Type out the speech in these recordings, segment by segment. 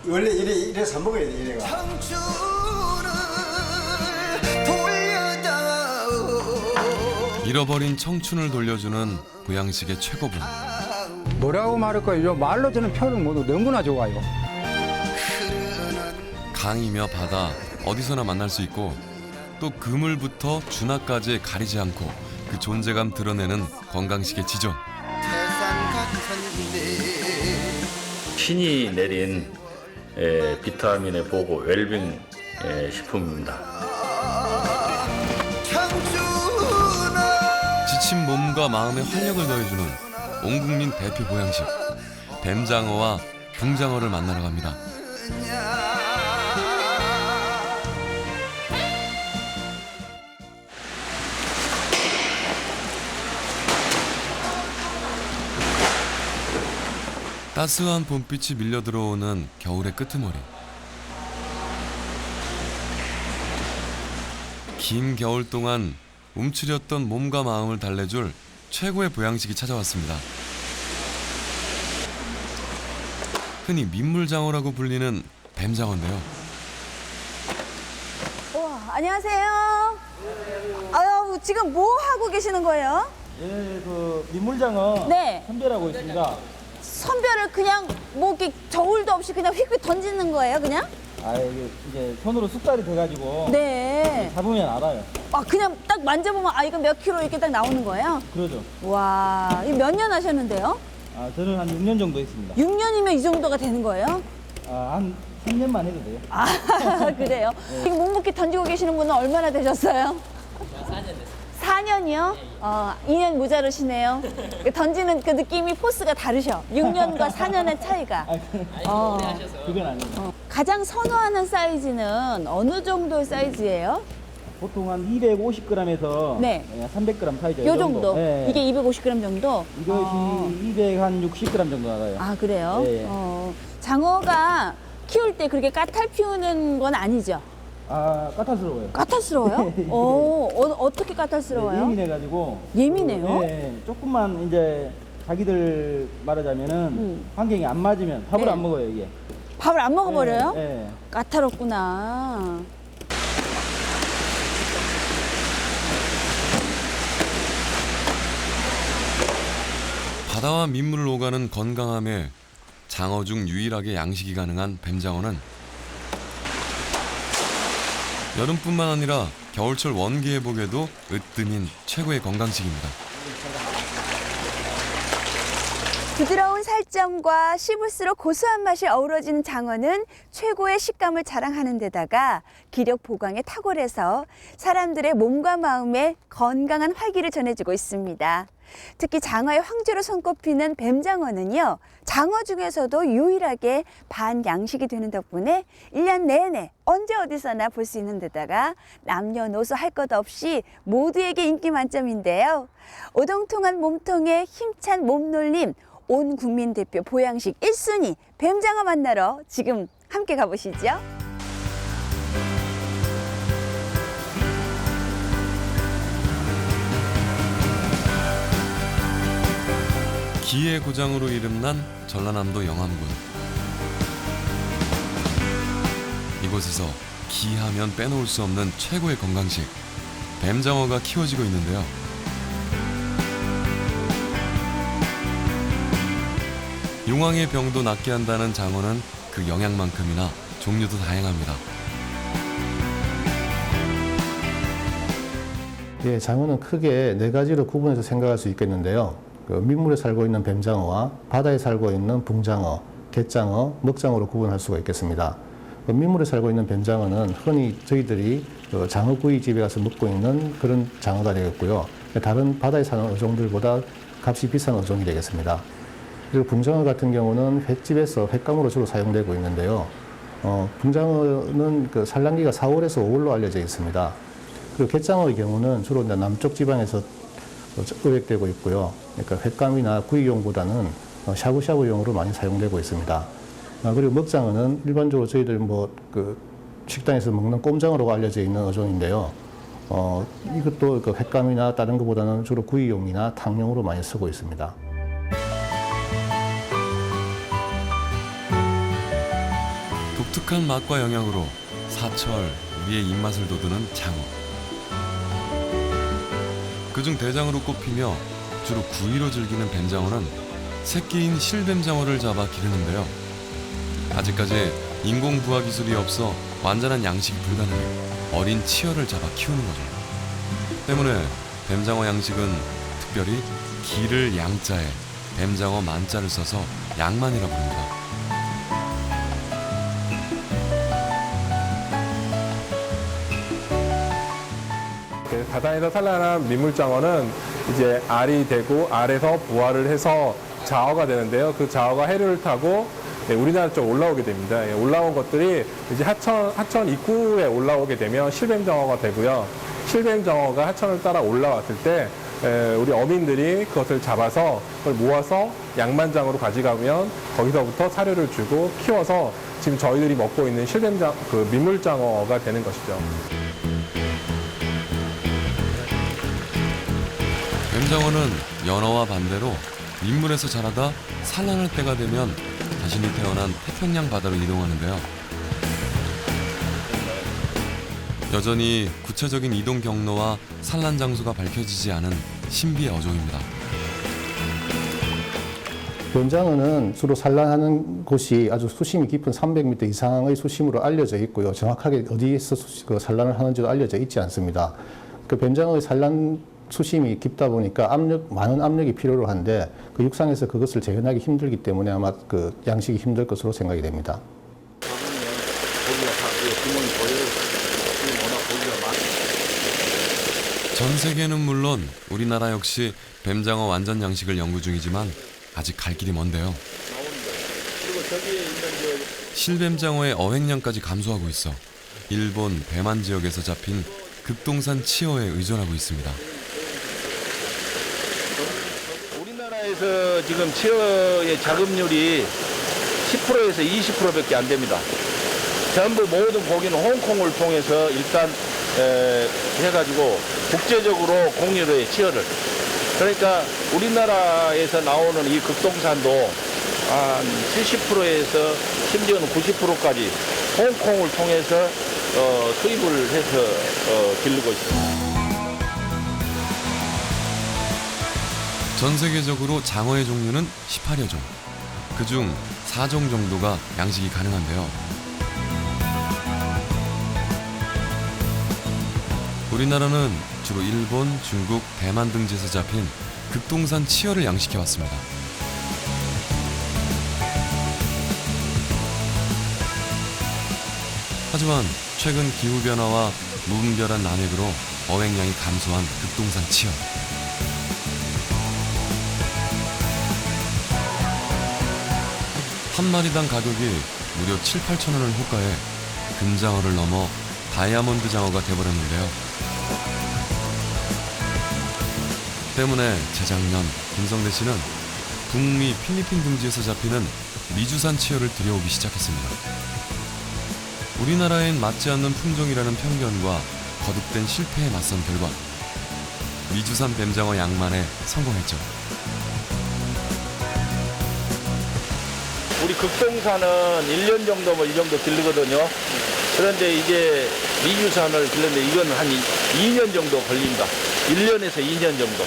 원래 이래서 먹어야 돼, 이래가. 잃어버린 청춘을 돌려주는 보양식의 최고봉. 뭐라고 말할까요? 말로 저는 표현을 못하고 너무나 좋아요. 강이며 바다 어디서나 만날 수 있고 또 그물부터 준하까지 가리지 않고 그 존재감 드러내는 건강식의 지존. 신이 내린 비타민의 보고 웰빙 식품입니다. 지친 몸과 마음에 활력을 더해주는 온 국민 대표 보양식 뱀장어와 붕장어를 만나러 갑니다. 따스한 봄빛이 밀려 들어오는 겨울의 끄트머리. 긴 겨울 동안 움츠렸던 몸과 마음을 달래줄 최고의 보양식이 찾아왔습니다. 흔히 민물장어라고 불리는 뱀장어인데요. 우와, 안녕하세요. 아유, 지금 뭐 하고 계시는 거예요? 예, 그 민물장어 네. 선별하고 있습니다. 선별을 그냥 뭐 이렇게 저울도 없이 그냥 휙휙 던지는 거예요, 그냥? 아, 이게 이제 손으로 숙달이 돼가지고 네. 잡으면 알아요. 아, 그냥 딱 만져보면 아, 이거 몇 킬로 이렇게 딱 나오는 거예요? 그러죠. 와, 이거 몇 년 하셨는데요? 아, 저는 한 6년 정도 했습니다. 6년이면 이 정도가 되는 거예요? 아, 한 3년만 해도 돼요. 아, 그래요? 지금 묵묵히 던지고 계시는 분은 얼마나 되셨어요? 4년 됐어요. 4년이요? 2년 모자르시네요. 던지는 그 느낌이 포스가 다르셔. 6년과 4년의 차이가. 그건 아니에요. 가장 선호하는 사이즈는 어느 정도의 사이즈예요? 보통 한 250g에서 네. 300g 사이죠. 요 정도? 예. 이게 250g 정도? 이것이 260g 정도 나가요. 아, 그래요? 예, 예. 장어가 키울 때 그렇게 까탈 피우는 건 아니죠? 아, 까탈스러워요. 까탈스러워요? 예, 예. 어떻게 까탈스러워요? 예민해가지고. 예민해요? 예, 조금만 이제 자기들 말하자면은 환경이 안 맞으면 밥을 네. 안 먹어요, 이게. 밥을 안 먹어버려요? 예, 예. 까탈없구나. 바다와 민물을 오가는 건강함에 장어 중 유일하게 양식이 가능한 뱀장어는 여름뿐만 아니라 겨울철 원기회복에도 으뜸인 최고의 건강식입니다. 부드러운 살점과 씹을수록 고소한 맛이 어우러지는 장어는 최고의 식감을 자랑하는 데다가 기력 보강에 탁월해서 사람들의 몸과 마음에 건강한 활기를 전해주고 있습니다. 특히 장어의 황제로 손꼽히는 뱀장어는요, 장어 중에서도 유일하게 반양식이 되는 덕분에 1년 내내 언제 어디서나 볼 수 있는 데다가 남녀노소 할 것 없이 모두에게 인기 만점인데요. 오동통한 몸통에 힘찬 몸놀림, 온 국민 대표 보양식 1순위 뱀장어 만나러 지금 함께 가보시죠. 기의 고장으로 이름난 전라남도 영암군. 이곳에서 기하면 빼놓을 수 없는 최고의 건강식 뱀장어가 키워지고 있는데요. 용왕의 병도 낫게 한다는 장어는 그 영양만큼이나 종류도 다양합니다. 예, 장어는 크게 네 가지로 구분해서 생각할 수 있겠는데요. 민물에 살고 있는 뱀장어와 바다에 살고 있는 붕장어, 갯장어, 먹장어로 구분할 수가 있겠습니다. 민물에 살고 있는 뱀장어는 흔히 저희들이 장어구이 집에 가서 먹고 있는 그런 장어가 되겠고요. 다른 바다에 사는 어종들보다 값이 비싼 어종이 되겠습니다. 그리고 붕장어 같은 경우는 횟집에서 횟감으로 주로 사용되고 있는데요. 붕장어는 그 산란기가 4월에서 5월로 알려져 있습니다. 그리고 갯장어의 경우는 주로 이제 남쪽 지방에서 어획되고 있고요. 그러니까 횟감이나 구이용보다는 샤브샤브용으로 많이 사용되고 있습니다. 그리고 먹장어는 일반적으로 저희들 식당에서 먹는 꼼장어로 알려져 있는 어종인데요. 이것도 그 횟감이나 다른 것보다는 주로 구이용이나 탕용으로 많이 쓰고 있습니다. 독특한 맛과 영양으로 사철 우리의 입맛을 돋우는 장어. 그중 대장으로 꼽히며 주로 구이로 즐기는 뱀장어는 새끼인 실뱀장어를 잡아 기르는데요. 아직까지 인공 부화 기술이 없어 완전한 양식이 불가능해 어린 치어를 잡아 키우는 거죠. 때문에 뱀장어 양식은 특별히 기를 양자에 뱀장어 만자를 써서 양만이라 부릅니다. 바다에서 산란한 민물장어는 이제 알이 되고 알에서 부화를 해서 자어가 되는데요. 그 자어가 해류를 타고 우리나라 쪽 올라오게 됩니다. 올라온 것들이 이제 하천 입구에 올라오게 되면 실뱀장어가 되고요. 실뱀장어가 하천을 따라 올라왔을 때 우리 어민들이 그것을 잡아서 그걸 모아서 양만장으로 가져가면 거기서부터 사료를 주고 키워서 지금 저희들이 먹고 있는 민물장어가 되는 것이죠. 뱀장어는 연어와 반대로 민물에서 자라다 산란할 때가 되면 자신이 태어난 태평양 바다로 이동하는데요. 여전히 구체적인 이동 경로와 산란 장소가 밝혀지지 않은 신비의 어종입니다. 뱀장어는 주로 산란하는 곳이 아주 수심이 깊은 300m 이상의 수심으로 알려져 있고요. 정확하게 어디에서 산란을 하는지도 알려져 있지 않습니다. 그 뱀장어의 산란 수심이 깊다 보니까 많은 압력이 필요로 한데 그 육상에서 그것을 재현하기 힘들기 때문에 아마 그 양식이 힘들 것으로 생각이 됩니다. 전 세계는 물론 우리나라 역시 뱀장어 완전 양식을 연구 중이지만 아직 갈 길이 먼데요. 실뱀장어의 어획량까지 감소하고 있어 일본 대만 지역에서 잡힌 극동산 치어에 의존하고 있습니다. 우리나라에서 지금 치어의 자급률이 10%에서 20%밖에 안 됩니다. 전부 모든 고기는 홍콩을 통해서 일단 해가지고 국제적으로 공유를 해, 치어를. 그러니까 우리나라에서 나오는 이 극동산도 한 70%에서 심지어는 90%까지 홍콩을 통해서 수입을 해서 기르고 있습니다. 전 세계적으로 장어의 종류는 18여 종. 그중 4종 정도가 양식이 가능한데요. 우리나라는 주로 일본, 중국, 대만 등지에서 잡힌 극동산 치어를 양식해왔습니다. 하지만 최근 기후변화와 무분별한 난획으로 어획량이 감소한 극동산 치어. 한 마리당 가격이 무려 7, 8천 원을 호가해 금장어를 넘어 다이아몬드 장어가 돼버렸는데요. 때문에 재작년 김성대 씨는 북미 필리핀 등지에서 잡히는 미주산 치어를 들여오기 시작했습니다. 우리나라엔 맞지 않는 품종이라는 편견과 거듭된 실패에 맞선 결과 미주산 뱀장어 양만에 성공했죠. 우리 극동산은 1년 정도 이 정도 기르거든요. 그런데 이제 미주산을 기르는데 이건 한 2년 정도 걸립니다. 1년에서 2년 정도.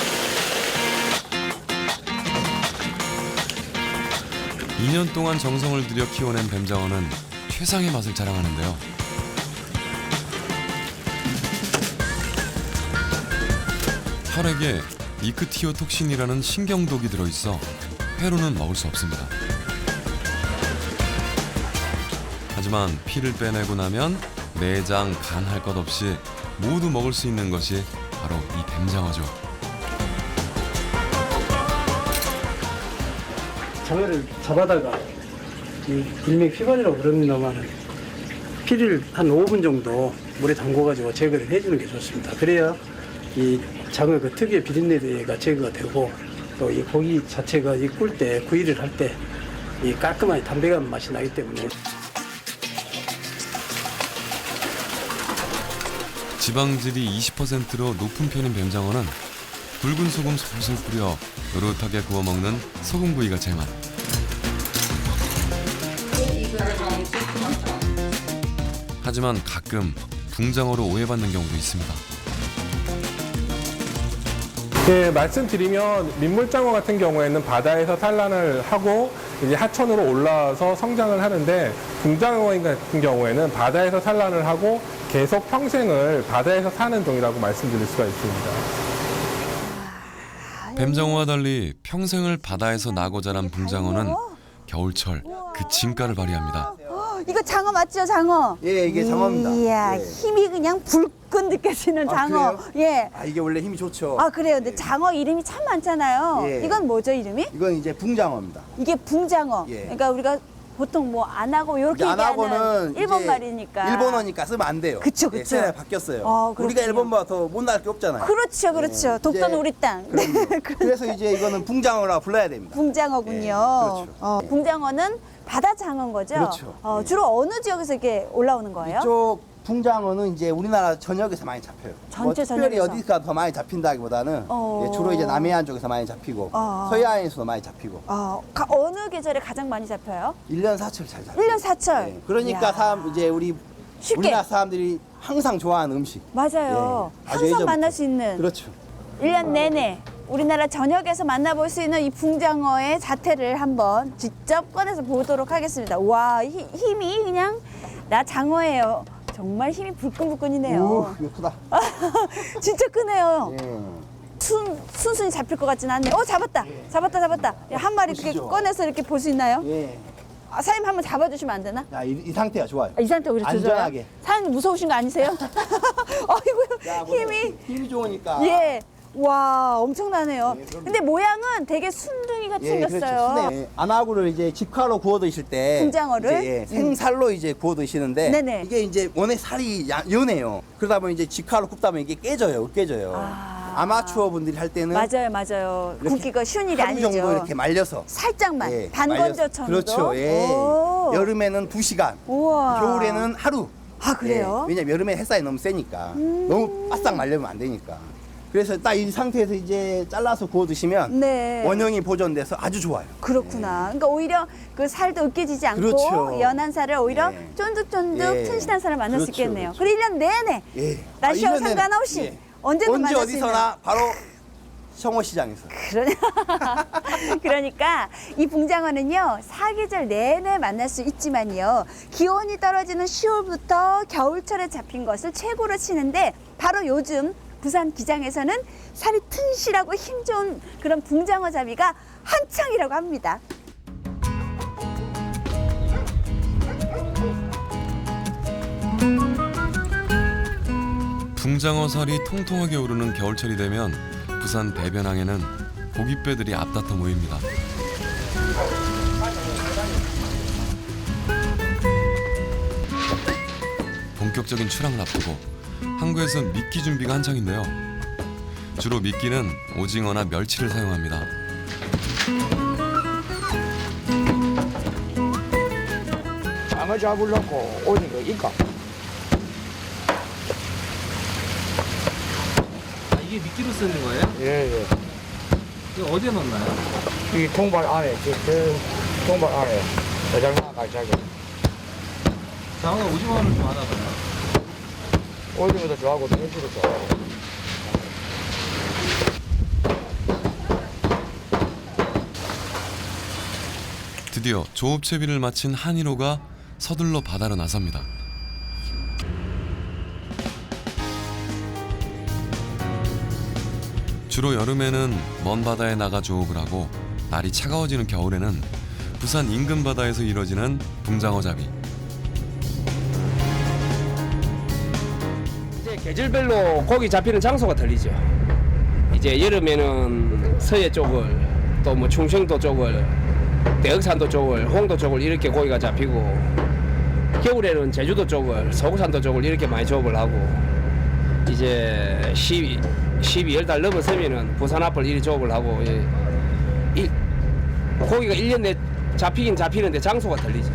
2년 동안 정성을 들여 키워낸 뱀장어는 최상의 맛을 자랑하는데요. 혈액에 이크티오톡신이라는 신경독이 들어있어 회로는 먹을 수 없습니다. 하지만 피를 빼내고 나면 내장, 간 할 것 없이 모두 먹을 수 있는 것이 바로 이 뱀장어죠. 장어를 잡아다가 이 일명 피관이라고 그럽니다만 피를 한 5분 정도 물에 담궈가지고 제거를 해주는 게 좋습니다. 그래야 이 장어 그 특유의 비린내가 제거가 되고 또 이 고기 자체가 이 꿀 때 구이를 할 때 이 깔끔하게 담백한 맛이 나기 때문에. 지방질이 20%로 높은 편인 뱀장어는 붉은 소금 솔솔 뿌려 노릇하게 구워 먹는 소금구이가 제맛. 하지만 가끔 붕장어로 오해받는 경우도 있습니다. 네, 말씀드리면 민물장어 같은 경우에는 바다에서 산란을 하고 이제 하천으로 올라와서 성장을 하는데 붕장어 같은 경우에는 바다에서 산란을 하고 계속 평생을 바다에서 사는 종이라고 말씀드릴 수가 있습니다. 뱀장어와 달리 평생을 바다에서 나고 자란 붕장어는 겨울철 그 진가를 발휘합니다. 이거 장어 맞죠, 장어? 예, 이게 장어입니다. 이야, 예. 힘이 그냥 불끈 느껴지는 아, 장어. 그래요? 예. 아, 이게 원래 힘이 좋죠. 아, 그래요. 근데 장어 이름이 참 많잖아요. 예. 이건 뭐죠, 이름이? 이건 이제 붕장어입니다. 이게 붕장어. 예. 그러니까 우리가 보통 뭐 안 하고 이렇게 이제 안 얘기하는 하고는 일본 이제 말이니까. 일본어니까 쓰면 안 돼요. 그쵸, 예, 그쵸. 세상에 바뀌었어요. 그렇군요. 우리가 일본보다 더 못날 게 없잖아요. 그렇죠, 그렇죠. 예. 독도는 이제 우리 땅. 그럼요. 그러니까 그래서 이제 이거는 붕장어라고 불러야 됩니다. 붕장어군요. 예, 그렇죠. 붕장어는 바다 장어인 거죠? 그렇죠. 예. 주로 어느 지역에서 이렇게 올라오는 거예요? 이쪽 붕장어는 이제 우리나라 전역에서 많이 잡혀요. 전체 특별히 전역에서? 어디가 더 많이 잡힌다기보다는 예, 주로 이제 남해안 쪽에서 많이 잡히고 서해안에서도 많이 잡히고 어느 계절에 가장 많이 잡혀요? 1년 사철 잘 잡혀요. 1년 사철. 예, 그러니까 이야. 사람 이제 쉽게. 우리나라 사람들이 항상 좋아하는 음식. 맞아요. 예, 아주 항상 예전부터. 만날 수 있는. 그렇죠. 1년 내내 우리나라 전역에서 만나볼 수 있는 이 붕장어의 자태를 한번 직접 꺼내서 보도록 하겠습니다. 와, 힘이 그냥 나 장어예요. 정말 힘이 불끈불끈이네요. 오, 이거 크다. 진짜 크네요. 예. 순순히 잡힐 것 같진 않네. 잡았다. 잡았다. 한 마리 이렇게 보시죠. 꺼내서 이렇게 볼 수 있나요? 예. 사장님 한번 잡아주시면 안 되나? 야, 이 상태가 좋아요. 이 상태 우리 안전하게. 사장님 무서우신 거 아니세요? 아이고, 야, 힘이 좋으니까. 예. 와, 엄청나네요. 네, 그럼요. 근데 모양은 되게 순둥이 같이 생겼어요. 그렇죠. 순해. 안하구를 이제 직화로 구워 드실 때 붕장어를? 이제, 예, 생살로 이제 구워 드시는데 네네. 이게 이제 원래 살이 연해요. 그러다 보면 이제 직화로 굽다 보면 이게 깨져요. 아마추어 분들이 할 때는 맞아요. 이렇게 굽기가 쉬운 일이 하루 아니죠. 정도 이렇게 말려서 살짝만 예, 반건조 말려서. 정도. 그렇죠. 예. 오. 여름에는 2시간, 우와. 겨울에는 하루. 아, 그래요? 예, 왜냐면 여름에 햇살이 너무 세니까 너무 바싹 말려면 안 되니까. 그래서 딱 이 상태에서 이제 잘라서 구워 드시면 네. 원형이 보존돼서 아주 좋아요. 그렇구나. 그러니까 오히려 그 살도 으깨지지 않고 그렇죠. 연한 살을 오히려 예. 쫀득쫀득 예. 튼실한 살을 만날 수 그렇죠, 있겠네요. 그렇죠. 그리고 1년 내내 예. 날씨와 이거는, 상관없이 예. 언제든 언제 만날 수 있는. 어디서나 바로 청어시장에서. 그러니까 이 붕장어는요 사계절 내내 만날 수 있지만요 기온이 떨어지는 10월부터 겨울철에 잡힌 것을 최고로 치는데 바로 요즘 부산 기장에서는 살이 튼실하고 힘 좋은 그런 붕장어 잡이가 한창이라고 합니다. 붕장어 살이 통통하게 오르는 겨울철이 되면 부산 대변항에는 고깃배들이 앞다퉈 모입니다. 본격적인 출항을 앞두고 항구에서 미끼 준비가 한창인데요. 주로 미끼는 오징어나 멸치를 사용합니다. 장어 잡으려고 오는 거 이까? 이게 미끼로 쓰는 거예요? 예. 이거 어디에 넣나요? 이 통발 안에, 저 통발 안에 대장나가 자기 장어가 오징어를 좋아하나 봐요. 오징어도 좋아하고 멸치도 좋아하고. 드디어 조업 채비를 마친 한일호가 서둘러 바다로 나섭니다. 주로 여름에는 먼 바다에 나가 조업을 하고 날이 차가워지는 겨울에는 부산 인근 바다에서 이뤄지는 붕장어 잡이. 이제 계절별로 고기 잡히는 장소가 틀리죠. 이제 여름에는 서해 쪽을 또 뭐 충청도 쪽을 대흑산도 쪽을 홍도 쪽을 이렇게 고기가 잡히고 겨울에는 제주도 쪽을 서구산도 쪽을 이렇게 많이 조업을 하고 이제 12월 달 넘어서면은 부산 앞을 이리 조업을 하고 고기가 1년 내 잡히긴 잡히는데 장소가 틀리죠.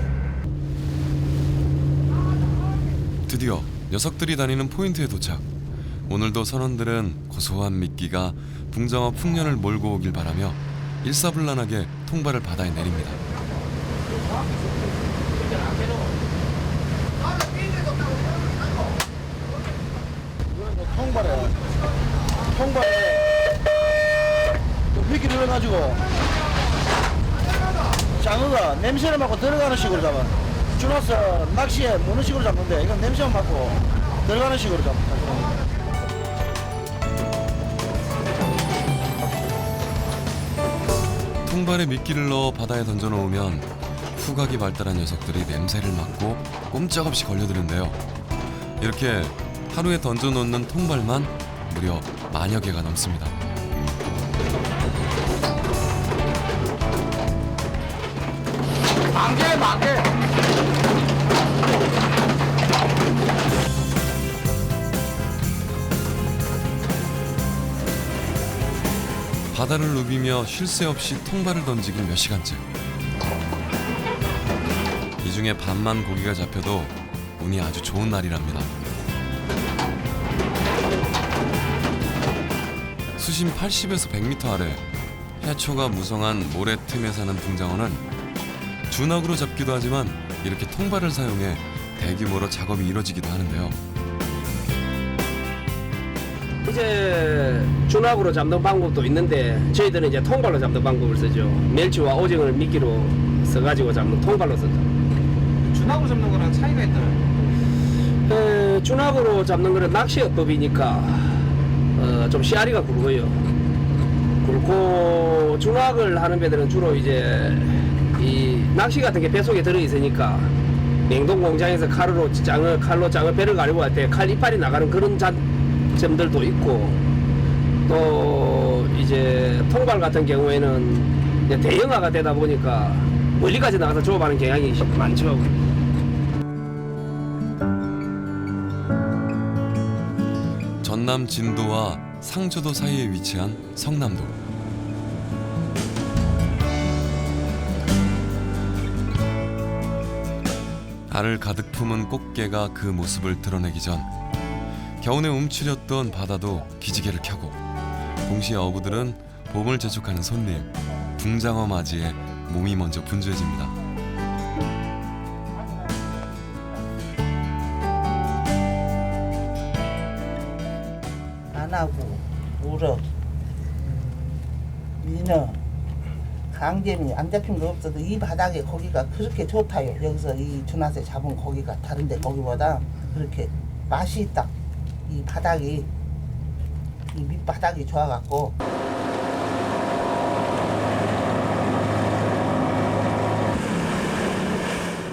드디어 녀석들이 다니는 포인트에 도착. 오늘도 선원들은 고소한 미끼가 붕장어 풍년을 몰고 오길 바라며 일사불란하게 통발을 바다에 내립니다. 잡아가지고 장어가 냄새를 맡고 들어가는 식으로 잡아. 주나서 낚시에 무는 식으로 잡는데 이건 냄새만 맡고 들어가는 식으로 잡아. 통발에 미끼를 넣어 바다에 던져놓으면 후각이 발달한 녀석들이 냄새를 맡고 꼼짝없이 걸려드는데요. 이렇게 하루에 던져놓는 통발만 무려 만여 개가 넘습니다. 만개. 바다를 누비며 쉴 새 없이 통발을 던지긴 몇 시간째. 이 중에 반만 고기가 잡혀도 운이 아주 좋은 날이랍니다. 수심 80에서 100m 아래 해초가 무성한 모래 틈에 사는 붕장어는 준악으로 잡기도 하지만 이렇게 통발을 사용해 대규모로 작업이 이뤄지기도 하는데요. 이제 준악으로 잡는 방법도 있는데 저희들은 이제 통발로 잡는 방법을 쓰죠. 멸치와 오징어를 미끼로 써가지고 잡는 통발로 쓰죠. 준하고 잡는 거랑 차이가 있더라고요. 준악으로 잡는 거는 낚시어법이니까 좀 씨알이가 굵어요. 굵고 준악을 하는 배들은 주로 이제 이 낚시 같은 게 배 속에 들어 있으니까 냉동 공장에서 칼로 장을 배를 가려고 할 때 칼 이빨이 나가는 그런 점들도 있고, 또 이제 통발 같은 경우에는 이제 대형화가 되다 보니까 멀리까지 나가서 조업하는 경향이 많죠. 전남 진도와 상조도 사이에 위치한 성남도. 알을 가득 품은 꽃게가 그 모습을 드러내기 전 겨우내 움츠렸던 바다도 기지개를 켜고 동시에 어부들은 봄을 재촉하는 손님 붕장어 맞이에 몸이 먼저 분주해집니다. 안하고 우럭, 민어, 강재미 안 잡힌 거 없어도 이 바닥에 고기가 그렇게 좋다요. 여기서 이 준하세 잡은 고기가 다른데 고기보다 그렇게 맛이 있다. 이 바닥이, 이 밑바닥이 좋아갖고.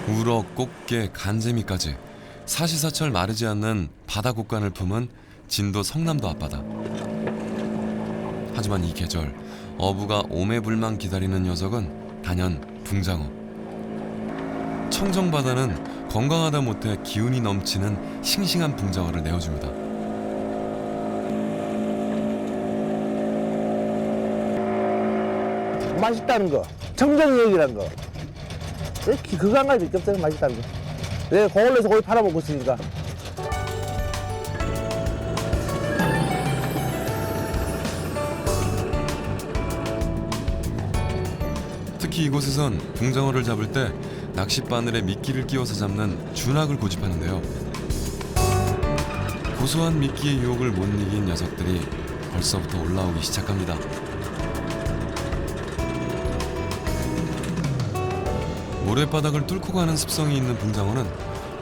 우럭, 꽃게, 간재미까지 사시사철 마르지 않는 바다 곡간을 품은 진도 성남도 앞바다. 하지만 이 계절 어부가 오매불망 기다리는 녀석은 단연 붕장어. 청정바다는 건강하다 못해 기운이 넘치는 싱싱한 붕장어를 내어줍니다. 맛있다는 거, 청정역이라는 거. 그거 한 가지 없어요. 맛있다는 거. 내가 공원에서 거기 팔아먹고 있으니까. 특히 이곳에선 붕장어를 잡을 때 낚싯바늘에 미끼를 끼워서 잡는 준악을 고집하는데요. 고소한 미끼의 유혹을 못 이긴 녀석들이 벌써부터 올라오기 시작합니다. 모래바닥을 뚫고 가는 습성이 있는 붕장어는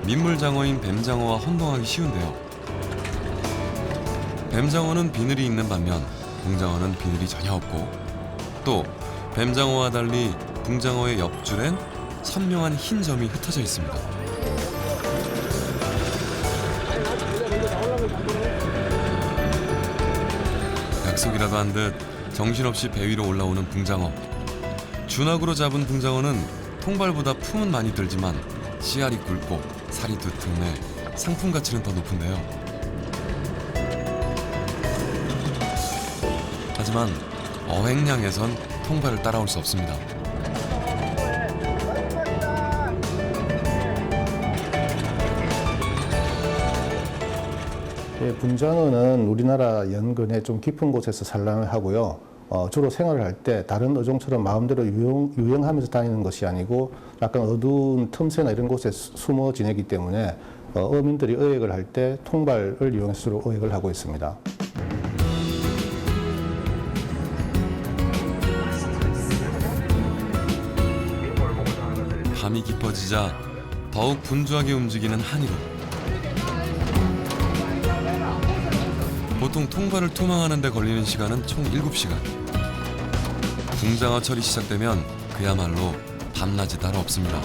민물장어인 뱀장어와 혼동하기 쉬운데요. 뱀장어는 비늘이 있는 반면 붕장어는 비늘이 전혀 없고, 또 뱀장어와 달리 붕장어의 옆줄엔 선명한 흰 점이 흩어져 있습니다. 약속이라도 한 듯 정신없이 배 위로 올라오는 붕장어. 준악으로 잡은 붕장어는 통발보다 품은 많이 들지만 씨알이 굵고 살이 두툼해 상품 가치는 더 높은데요. 하지만 어획량에선 통발을 따라올 수 없습니다. 붕장어는 우리나라 연근에 좀 깊은 곳에서 산란을 하고요. 주로 생활을 할 때 다른 어종처럼 마음대로 유영하면서 다니는 것이 아니고 약간 어두운 틈새나 이런 곳에 숨어 지내기 때문에 어민들이 어획을 할 때 통발을 이용해서 주로 어획을 하고 있습니다. 밤이 깊어지자 더욱 분주하게 움직이는 한이로. 보통 통발을 투망하는 데 걸리는 시간은 총 7시간. 붕장어철이 시작되면 그야말로 밤낮이 따로 없습니다.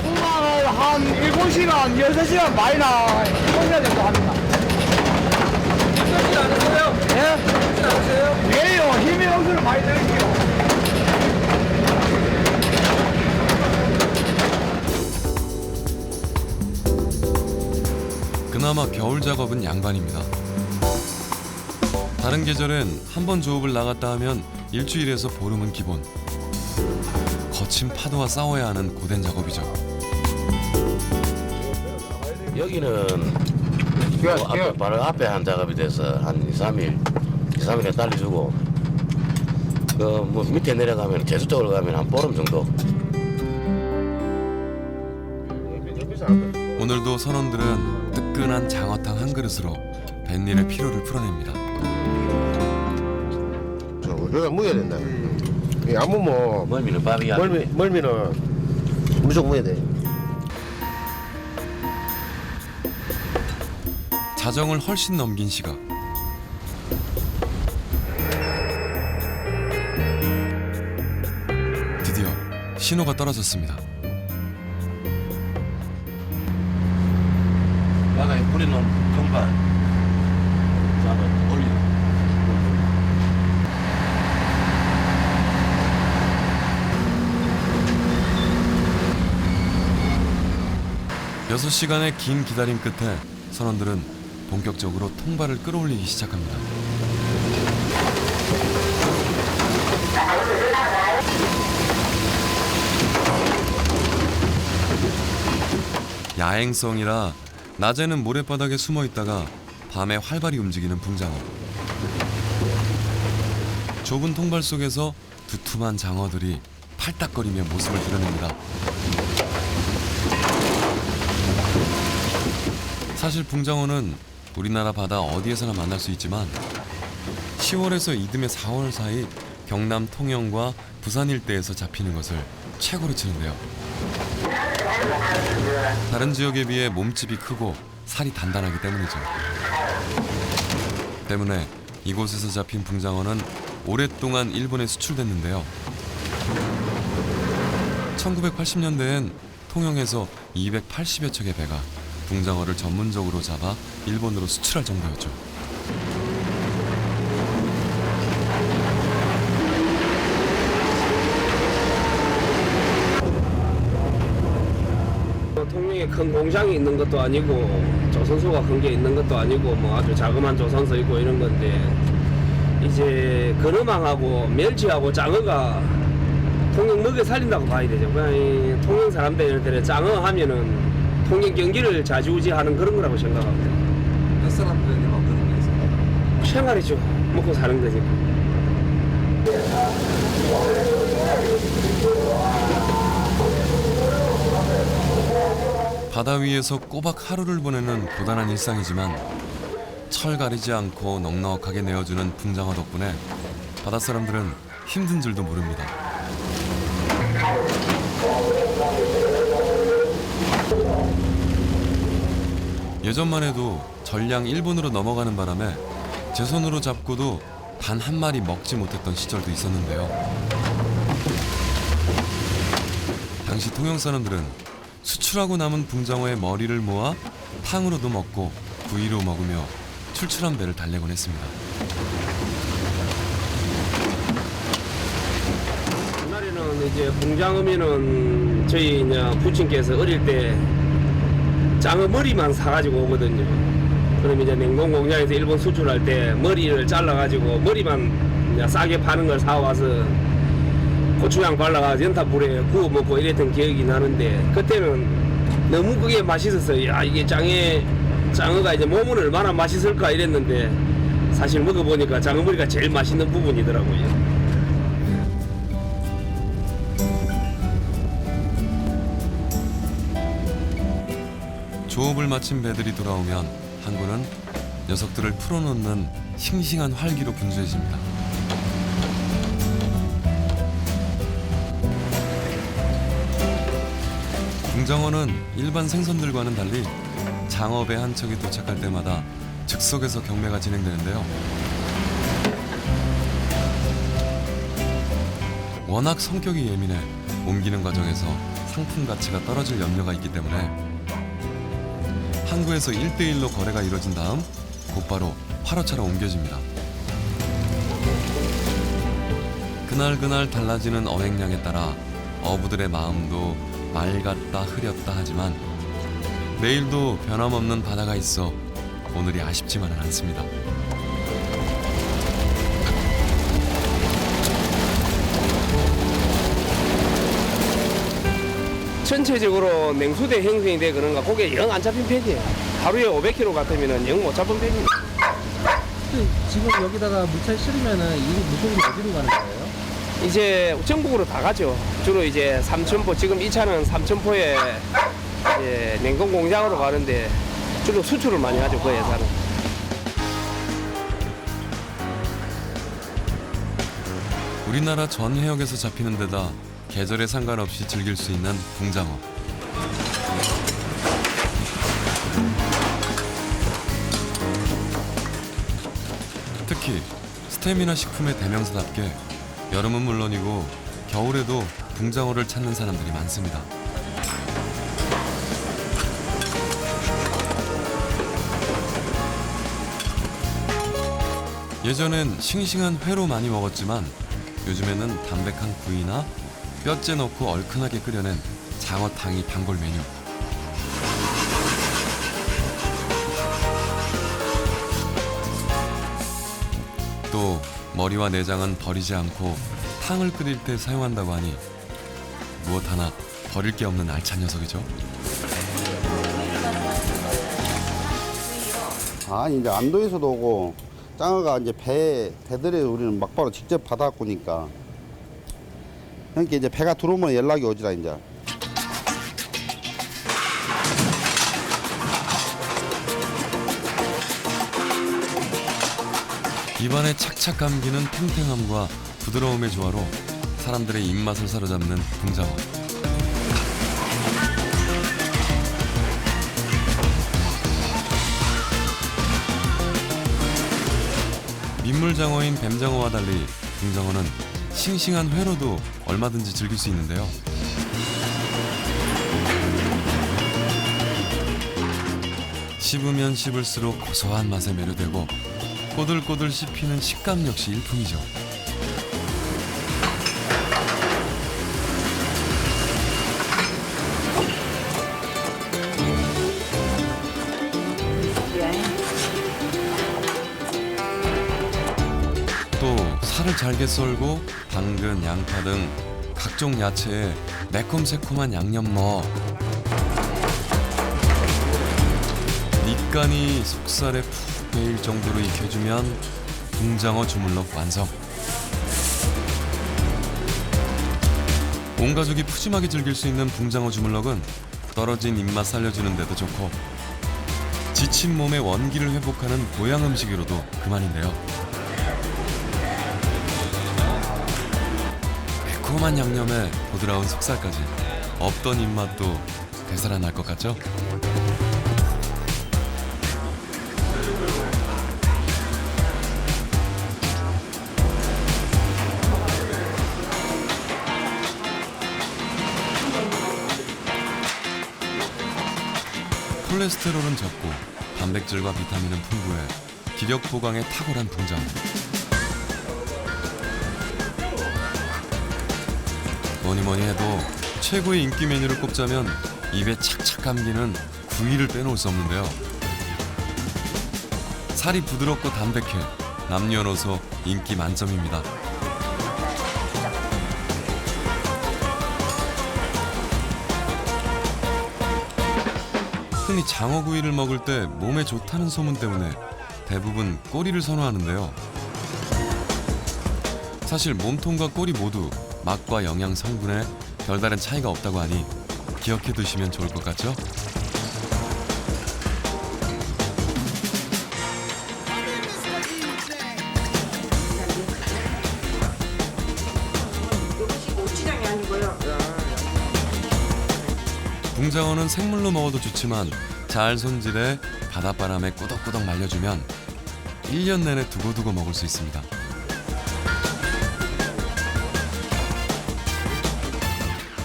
통방을 한 7시간, 6시간 많이나 해야 된다 합니다. 힘들지 않으세요? 예? 힘들지 않으세요? 예요. 힘이 엄청 많이 들게요. 그나마 겨울 작업은 양반입니다. 다른 계절엔 한 번 조업을 나갔다 하면 일주일에서 보름은 기본. 거친 파도와 싸워야 하는 고된 작업이죠. 여기는 바로 앞에 한 작업이 돼서 한 2, 3일에 달려주고 뭐 밑에 내려가면 제수 쪽으로 가면 한 보름 정도. 오늘도 선원들은 뜨끈한 장어탕 한 그릇으로 뱃일의 피로를 풀어냅니다. 우리가 무여야 된다. 아무 뭐 멀미는 밥이야. 멀미는 무조건 무여야 돼. 자정을 훨씬 넘긴 시각. 드디어 신호가 떨어졌습니다. 바다에 뿌리는 통발 잡아 올리고. 6시간의 긴 기다림 끝에 선원들은 본격적으로 통발을 끌어올리기 시작합니다. 야행성이라 낮에는 모래바닥에 숨어 있다가 밤에 활발히 움직이는 붕장어. 좁은 통발 속에서 두툼한 장어들이 팔딱거리며 모습을 드러냅니다. 사실 붕장어는 우리나라 바다 어디에서나 만날 수 있지만 10월에서 이듬해 4월 사이 경남 통영과 부산 일대에서 잡히는 것을 최고로 치는데요. 다른 지역에 비해 몸집이 크고 살이 단단하기 때문이죠. 때문에 이곳에서 잡힌 붕장어는 오랫동안 일본에 수출됐는데요. 1980년대엔 통영에서 280여 척의 배가 붕장어를 전문적으로 잡아 일본으로 수출할 정도였죠. 통영에 큰 공장이 있는 것도 아니고 조선소가 큰 게 있는 것도 아니고 뭐 아주 자그마한 조선소 있고 이런 건데 이제 근어망하고 멸치하고 장어가 통영 먹여 살린다고 봐야 되죠. 그냥 이 통영 사람들은 장어 하면은 통영 경기를 좌지우지하는 그런 거라고 생각합니다. 몇 사람들에게 어떤 게 있어요? 생활이죠. 먹고 사는 거지. 바다 위에서 꼬박 하루를 보내는 고단한 일상이지만 철 가리지 않고 넉넉하게 내어주는 붕장어 덕분에 바닷사람들은 힘든 줄도 모릅니다. 예전만 해도 전량 일본으로 넘어가는 바람에 제 손으로 잡고도 단 한 마리 먹지 못했던 시절도 있었는데요. 당시 통영 사람들은 수출하고 남은 붕장어의 머리를 모아 탕으로도 먹고 구이로 먹으며 출출한 배를 달래곤 했습니다. 옛날에는 이제 붕장어면은 저희 이제 부친께서 어릴 때 장어 머리만 사가지고 오거든요. 그럼 이제 냉동 공장에서 일본 수출할 때 머리를 잘라가지고 머리만 이제 싸게 파는 걸 사와서 고추장 발라가지고 연탄불에 구워 먹고 이랬던 기억이 나는데 그때는 너무 그게 맛있었어요. 야, 이게 장어가 이제 몸은 얼마나 맛있을까 이랬는데 사실 먹어보니까 장어머리가 제일 맛있는 부분이더라고요. 조업을 마친 배들이 돌아오면 항구는 녀석들을 풀어놓는 싱싱한 활기로 분주해집니다. 붕장어는 일반 생선들과는 달리 장어배 한 척이 도착할 때마다 즉석에서 경매가 진행되는데요. 워낙 성격이 예민해 옮기는 과정에서 상품 가치가 떨어질 염려가 있기 때문에 항구에서 1대1로 거래가 이뤄진 다음 곧바로 화로차로 옮겨집니다. 그날 달라지는 어획량에 따라 어부들의 마음도 맑았다 흐렸다 하지만 내일도 변함없는 바다가 있어 오늘이 아쉽지만은 않습니다. 전체적으로 냉수대 형성이 돼 그런가 고개 영 안 잡힌 편이에요. 하루에 500kg 같으면 영 못 잡은 편이에요. 지금 여기다가 물차에 실으면은 이 물고기는 어디로 가는 거예요? 이제 전국으로 다 가죠. 주로 이제 삼천포, 지금 이 차는 삼천포에 이제 냉동 공장으로 가는데 주로 수출을 많이 하죠, 그 회사는. 우리나라 전 해역에서 잡히는 데다 계절에 상관없이 즐길 수 있는 붕장어. 특히 스태미나 식품의 대명사답게 여름은 물론이고 겨울에도 붕장어를 찾는 사람들이 많습니다. 예전엔 싱싱한 회로 많이 먹었지만 요즘에는 담백한 구이나 뼈째 넣고 얼큰하게 끓여낸 장어탕이 단골 메뉴. 또 머리와 내장은 버리지 않고 탕을 끓일 때 사용한다고 하니 무엇 하나 버릴 게 없는 알찬 녀석이죠. 아니 이제 안도에서도 오고 장어가 이제 배들에 우리는 막바로 직접 받아갖고 오니까 그러니까 이제 배가 들어오면 연락이 오지라 이제. 입안에 착착 감기는 탱탱함과 부드러움의 조화로 사람들의 입맛을 사로잡는 붕장어. 민물장어인 뱀장어와 달리 붕장어는 싱싱한 회로도 얼마든지 즐길 수 있는데요. 씹으면 씹을수록 고소한 맛에 매료되고 꼬들꼬들 씹히는 식감 역시 일품이죠. 또 살을 잘게 썰고 당근, 양파 등 각종 야채에 매콤새콤한 양념 넣어 밑간이 속살에 푹 배일 정도로 익혀주면 붕장어 주물럭 완성. 온 가족이 푸짐하게 즐길 수 있는 붕장어 주물럭은 떨어진 입맛 살려주는 데도 좋고 지친 몸의 원기를 회복하는 보양 음식으로도 그만인데요. 매콤한 양념에 부드러운 속살까지 없던 입맛도 되살아날 것 같죠? 콜레스테롤은 적고 단백질과 비타민은 풍부해 기력 보강에 탁월한 붕장어. 뭐니 해도 최고의 인기 메뉴를 꼽자면 입에 착착 감기는 구이를 빼놓을 수 없는데요. 살이 부드럽고 담백해 남녀노소 인기 만점입니다. 흔히 장어구이를 먹을 때 몸에 좋다는 소문 때문에 대부분 꼬리를 선호하는데요. 사실 몸통과 꼬리 모두 맛과 영양 성분에 별다른 차이가 없다고 하니 기억해 두시면 좋을 것 같죠? 붕장어는 생물로 먹어도 좋지만 잘 손질해 바닷바람에 꾸덕꾸덕 말려주면 1년 내내 두고두고 먹을 수 있습니다.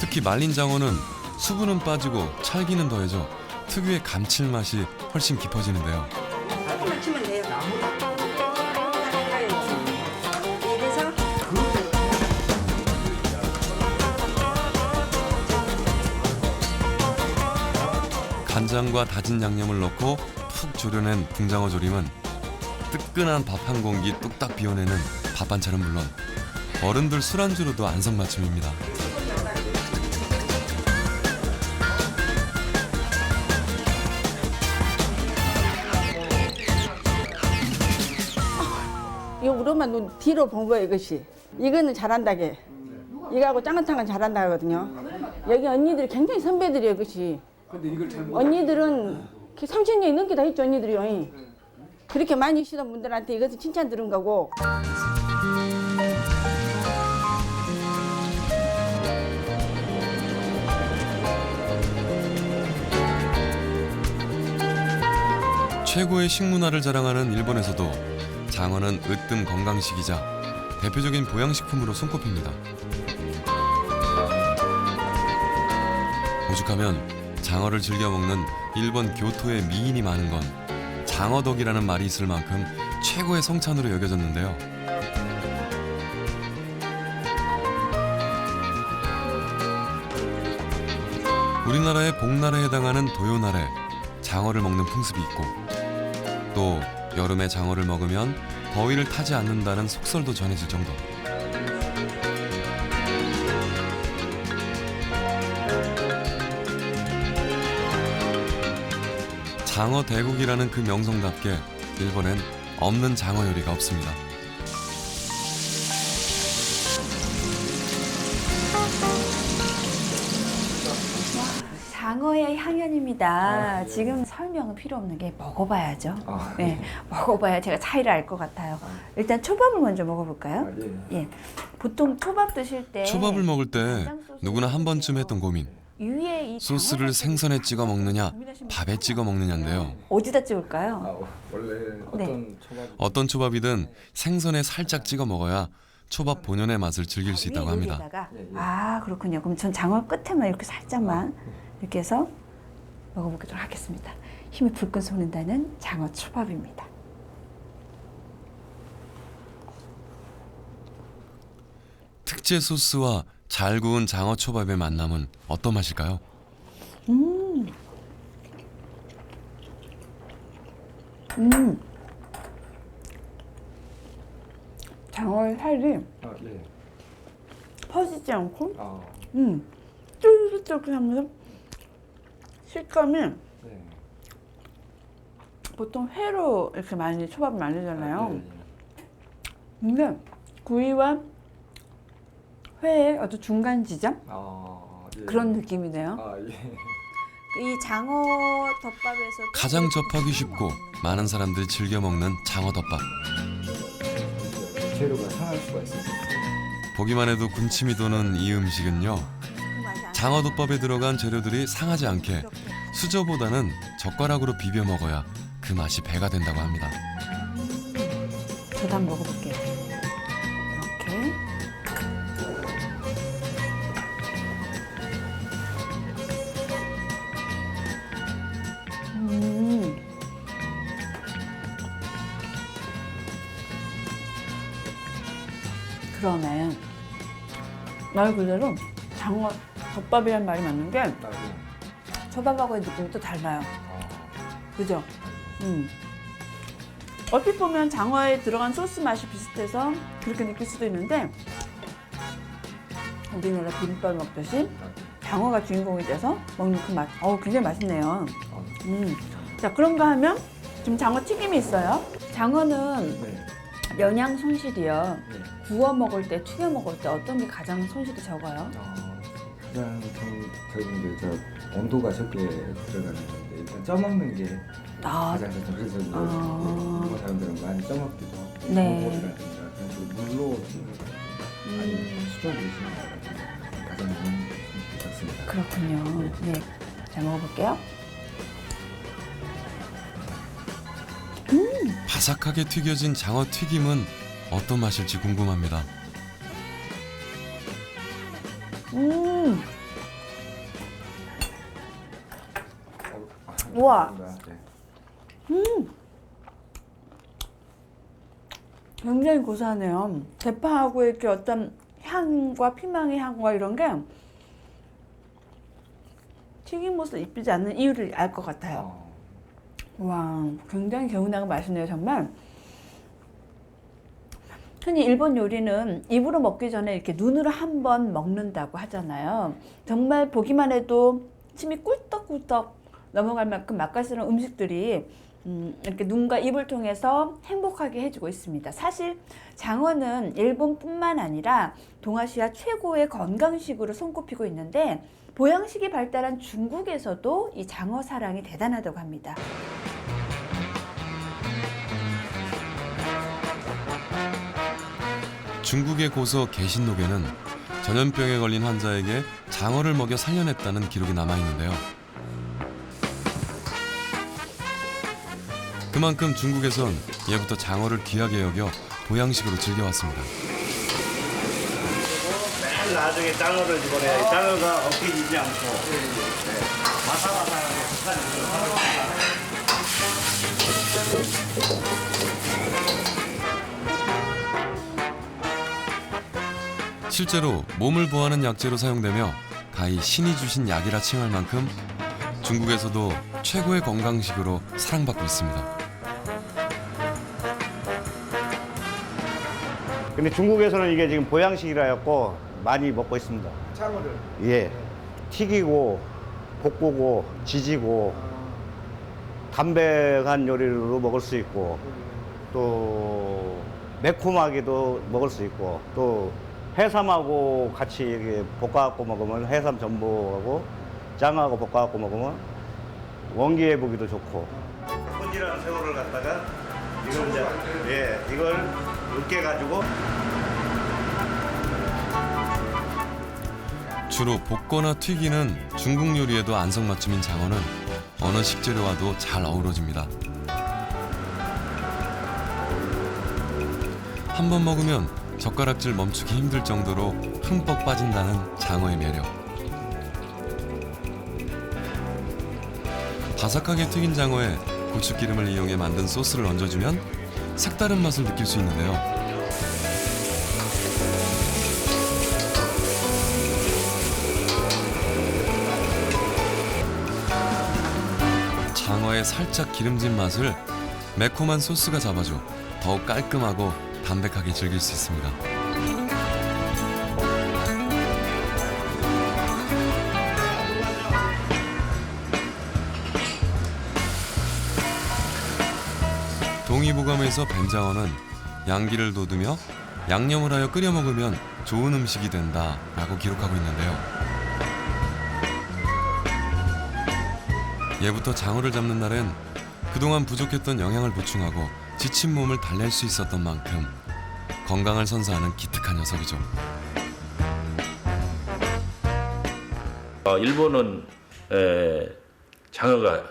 특히 말린 장어는 수분은 빠지고 찰기는 더해져 특유의 감칠맛이 훨씬 깊어지는데요. 조금만 치면 돼요. 이래서 간장과 다진 양념을 넣고 푹 졸여낸 붕장어 조림은 뜨끈한 밥 한 공기 뚝딱 비워내는 밥 반찬은 물론 어른들 술안주로도 안성맞춤입니다. 이거 우리만 눈 뒤로 본 거예요, 이것이. 이거는 잘한다게. 이거하고 짱어탕은 잘한다 하거든요. 여기 언니들이 굉장히 선배들이에요, 이것이. 근데 이걸 잘 언니들은 30년이 넘게 다 했죠, 언니들이요. 그렇게 많이 시던 분들한테 이것은 칭찬 들은 거고. 최고의 식문화를 자랑하는 일본에서도 장어는 으뜸 건강식이자 대표적인 보양식품으로 손꼽힙니다. 오죽하면 장어를 즐겨 먹는 일본 교토의 미인이 많은 건 장어덕이라는 말이 있을 만큼 최고의 성찬으로 여겨졌는데요. 우리나라의 복날에 해당하는 도요날에 장어를 먹는 풍습이 있고 또 여름에 장어를 먹으면 더위를 타지 않는다는 속설도 전해질 정도. 장어 대국이라는 그 명성답게 일본엔 없는 장어 요리가 없습니다. 장어의 향연입니다. 지금 설명은 필요 없는 게 먹어봐야죠. 네, 먹어봐야 제가 차이를 알 것 같아요. 일단 초밥을 먼저 먹어볼까요? 예. 보통 초밥 드실 때 초밥을 먹을 때 누구나 한 번쯤 했던 고민. 위에 이 소스를 생선에 찍어 먹느냐, 밥에 찍어 먹느냐인데요. 어디다 찍을까요? 원래 어떤 초밥이든 생선에 살짝 찍어 먹어야 초밥 본연의 맛을 즐길 수 있다고 합니다. 위에다가? 아, 그렇군요. 그럼 전 장어 끝에만 이렇게 살짝만 이렇게 해서 먹어보도록 하겠습니다. 힘이 불끈 솟는다는 장어 초밥입니다. 특제 소스와 잘 구운 장어 초밥의 만남은 어떤 맛일까요? 장어의 살이 예. 퍼지지 않고 쫄깃쫄깃하면서 식감이 보통 회로 이렇게 많이 초밥을 만들잖아요. 근데 구이와 회의 어떤 중간 지점? 그런 느낌이네요. 이 장어 덮밥에서 가장 접하기 쉽고 많은 사람들이 즐겨 먹는 장어 덮밥. 재료가 상할 수가 있어요. 보기만 해도 군침이 도는 이 음식은요. 장어 덮밥에 들어간 재료들이 상하지 않게 수저보다는 젓가락으로 비벼 먹어야 그 맛이 배가 된다고 합니다. 저도 한번 먹어볼게요. 이렇게. 그러네. 말 그대로 장어 덮밥이란 말이 맞는 게 초밥하고의 느낌이 또 달라요. 그죠? 얼핏 보면 장어에 들어간 소스 맛이 비슷해서 그렇게 느낄 수도 있는데 우리나라 비빔밥 먹듯이 장어가 주인공이 돼서 먹는 그 맛. 굉장히 맛있네요. 자, 그런가 하면 지금 장어 튀김이 있어요. 장어는 영양 손실이요. 구워 먹을 때, 튀겨 먹을 때 어떤 게 가장 손실이 적어요? 가장 좀 적은 게 온도가 적게 들어가는 건데 일단 쪄먹는 게 가장 좋죠. 그래서 일본 사람들은 많이 쪄먹기도 하고 고기라든가 그런 식으로 물로 아니면 수저로 드시는 게 가장 좋습니다. 그렇군요. 네. 잘 먹어볼게요. 바삭하게 튀겨진 장어 튀김은 어떤 맛일지 궁금합니다. 우와. 굉장히 고소하네요. 대파하고 이렇게 어떤 향과 피망의 향과 이런 게 튀김옷을 입히지 않는 이유를 알 것 같아요. 와, 굉장히 개운하고 맛있네요, 정말. 흔히 일본 요리는 입으로 먹기 전에 이렇게 눈으로 한번 먹는다고 하잖아요. 정말 보기만 해도 침이 꿀떡꿀떡 넘어갈 만큼 맛깔스러운 음식들이 이렇게 눈과 입을 통해서 행복하게 해주고 있습니다. 사실 장어는 일본뿐만 아니라 동아시아 최고의 건강식으로 손꼽히고 있는데 보양식이 발달한 중국에서도 이 장어 사랑이 대단하다고 합니다. 중국의 고서 개신록에는 전염병에 걸린 환자에게 장어를 먹여 살려냈다는 기록이 남아있는데요. 그만큼 중국에선 예부터 장어를 귀하게 여겨 보양식으로 즐겨왔습니다. 맨 나중에 장어를 집어내야 장어가 엉키지 않고 바삭바삭하게 실제로 몸을 보하는 약재로 사용되며 가히 신이 주신 약이라 칭할 만큼 중국에서도 최고의 건강식으로 사랑받고 있습니다. 근데 중국에서는 이게 지금 보양식이라 해갖고 많이 먹고 있습니다. 장어를. 예. 튀기고, 볶고, 지지고, 담백한 요리로 먹을 수 있고, 또 매콤하게도 먹을 수 있고, 또 해삼하고 같이 이렇게 볶아갖고 먹으면 해삼 전복하고 장어하고 볶아갖고 먹으면 원기에 보기도 좋고. 손이라는 새우를 갖다가 이걸 이제 이걸 으깨 가지고 주로 볶거나 튀기는 중국 요리에도 안성맞춤인 장어는 어느 식재료와도 잘 어우러집니다. 한 번 먹으면 젓가락질 멈추기 힘들 정도로 흠뻑 빠진다는 장어의 매력. 바삭하게 튀긴 장어에 고추기름을 이용해 만든 소스를 얹어주면 색다른 맛을 느낄 수 있는데요. 장어의 살짝 기름진 맛을 매콤한 소스가 잡아줘 더욱 깔끔하고 담백하게 즐길 수 있습니다. 동의보감에서 뱀장어는 양기를 돋우며 양념을 하여 끓여 먹으면 좋은 음식이 된다라고 기록하고 있는데요. 예부터 장어를 잡는 날엔 그동안 부족했던 영양을 보충하고 지친 몸을 달랠 수 있었던 만큼 건강을 선사하는 기특한 녀석이죠. 일본은 장어가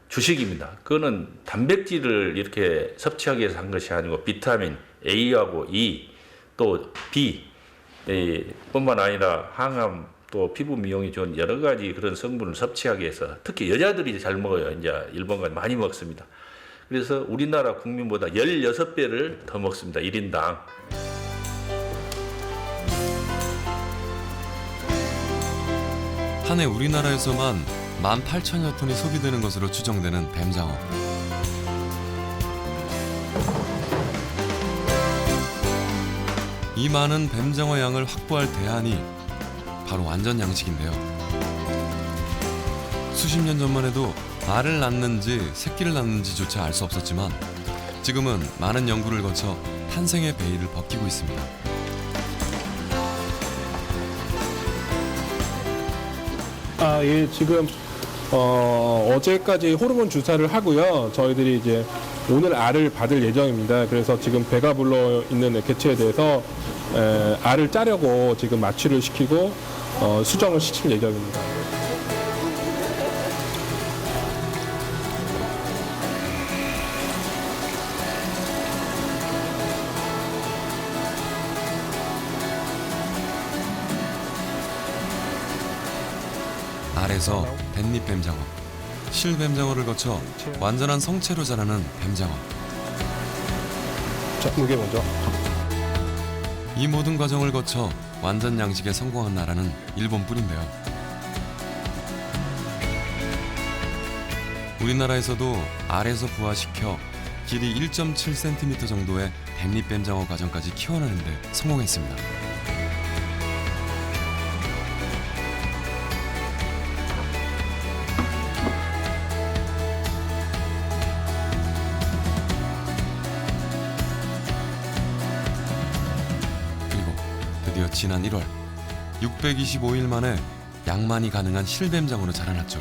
주식입니다. 그거는 단백질을 이렇게 섭취하기 위해서 한 것이 아니고 비타민 A하고 E 또 B 뿐만 아니라 항암 또 피부 미용이 좋은 여러 가지 그런 성분을 섭취하기 위해서 특히 여자들이 잘 먹어요. 이제 일본과 많이 먹습니다. 그래서 우리나라 국민보다 16배를 더 먹습니다. 1인당. 한 해 우리나라에서만 18,000여 톤이 소비되는 것으로 추정되는 뱀장어. 이 많은 뱀장어 양을 확보할 대안이 바로 완전 양식인데요. 수십 년 전만 해도 알을 낳는지 새끼를 낳는지조차 알 수 없었지만 지금은 많은 연구를 거쳐 탄생의 베일을 벗기고 있습니다. 예, 지금 어제까지 호르몬 주사를 하고요. 저희들이 이제 오늘 알을 받을 예정입니다. 그래서 지금 배가 불러 있는 개체에 대해서 알을 짜려고 지금 마취를 시키고 수정을 시킬 예정입니다. 알에서 뱃잎 뱀장어, 실뱀장어를 거쳐 완전한 성체로 자라는 뱀장어. 자, 무게 먼저. 이 모든 과정을 거쳐 완전 양식에 성공한 나라는 일본뿐인데요. 우리나라에서도 알에서 부화시켜 길이 1.7cm 정도의 뱃잎 뱀장어 과정까지 키워내는 데 성공했습니다. 그리고 드디어 지난 1월 625일 만에 양만이 가능한 실뱀장어로 자라났죠.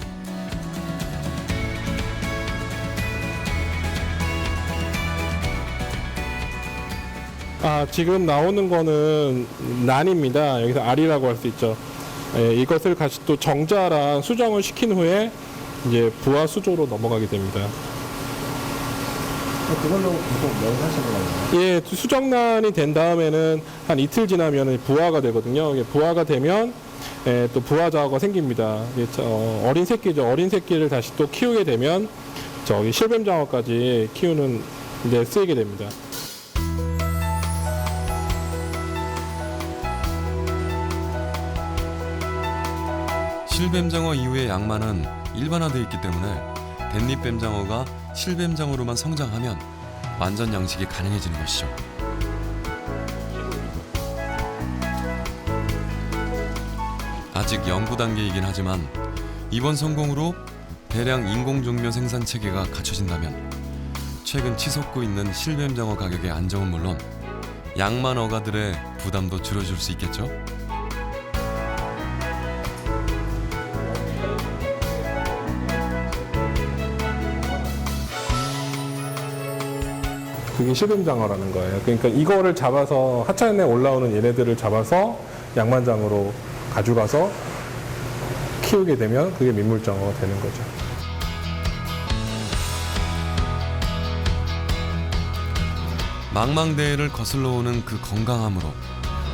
지금 나오는 거는 난입니다. 여기서 알이라고 할 수 있죠. 이것을 다시 또 정자랑 수정을 시킨 후에 이제 부화 수조로 넘어가게 됩니다. 그걸로 계속 연사하시는 거예요? 예, 수정란이 된 다음에는 한 이틀 지나면 부화가 되거든요. 부화가 되면 또 부화 자어가 생깁니다. 어린 새끼죠. 어린 새끼를 다시 또 키우게 되면 저기 실뱀장어까지 키우는 데 쓰이게 됩니다. 실뱀장어 이후의 양만은 일반화되어 있기 때문에 뱃잎 뱀장어가 실뱀장어로만 성장하면 완전 양식이 가능해지는 것이죠. 아직 연구 단계이긴 하지만 이번 성공으로 대량 인공종묘 생산 체계가 갖춰진다면 최근 치솟고 있는 실뱀장어 가격의 안정은 물론 양만 어가들의 부담도 줄여줄 수 있겠죠. 그게 실뱀장어라는 거예요. 그러니까 이거를 잡아서 하천에 올라오는 얘네들을 잡아서 양만장으로 가져가서 키우게 되면 그게 민물장어가 되는 거죠. 망망대해를 거슬러 오는 그 건강함으로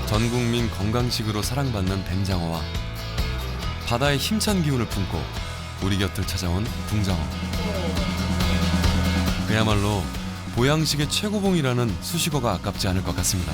전 국민 건강식으로 사랑받는 뱀장어와 바다의 힘찬 기운을 품고 우리 곁을 찾아온 붕장어. 그야말로 보양식의 최고봉이라는 수식어가 아깝지 않을 것 같습니다.